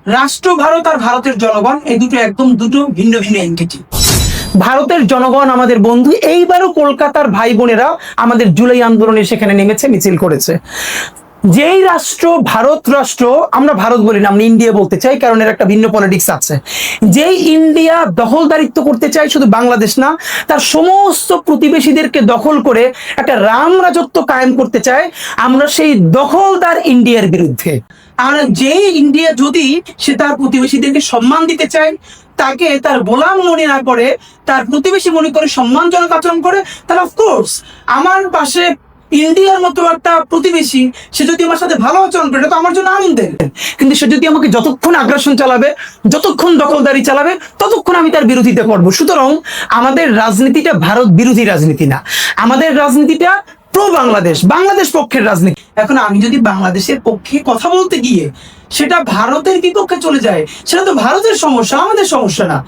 রাষ্ট্র ভারত আর ভারতের জনগণ এই দুটো একদম দুটো ভিন্ন ভিন্ন এন্টিটি। ভারতের জনগণ আমাদের বন্ধু, এইবারও কলকাতার ভাই বোনেরা আমাদের জুলাই আন্দোলনে সেখানে নেমেছে, মিছিল করেছে। যেই রাষ্ট্র ভারত রাষ্ট্র, আমরা ভারত বলি না, আমরা ইন্ডিয়া বলতে চাই, কারণ এর একটা ভিন্ন পলিটিক্স আছে। যেই ইন্ডিয়া দখলদারিত্ব করতে চায় শুধু বাংলাদেশ না, তার সমস্ত প্রতিবেশীদেরকে দখল করে একটা রাম রাজত্ব কায়েম করতে চায়, আমরা সেই দখলদার ইন্ডিয়ার বিরুদ্ধে। আর যেই ইন্ডিয়া যদি সে তার প্রতিবেশীদেরকে সম্মান দিতে চায়, তাকে তার গোলাম মনে না করে, তার প্রতিবেশী মনে করে সম্মানজনক আচরণ করে, তাহলে অফকোর্স আমার পাশে ইন্ডিয়ার মতো একটা প্রতিবেশী সে যদি আমার সাথে ভালো আচরণ করে, তো আমার জন্য আনন্দের। কিন্তু সে যদি আমাকে যতক্ষণ আগ্রাসন চালাবে, যতক্ষণ দখলদারি চালাবে, ততক্ষণ আমি তার বিরোধিতা করবো। সুতরাং আমাদের রাজনীতিটা ভারত বিরোধী রাজনীতি না, আমাদের রাজনীতিটা প্রো বাংলাদেশ, বাংলাদেশ পক্ষের রাজনীতি। এখন আমি যদি বাংলাদেশের পক্ষে কথা বলতে গিয়ে সেটা ভারতের বিপক্ষে চলে যায়, সেটা তো ভারতের সমস্যা, আমাদের সমস্যা না।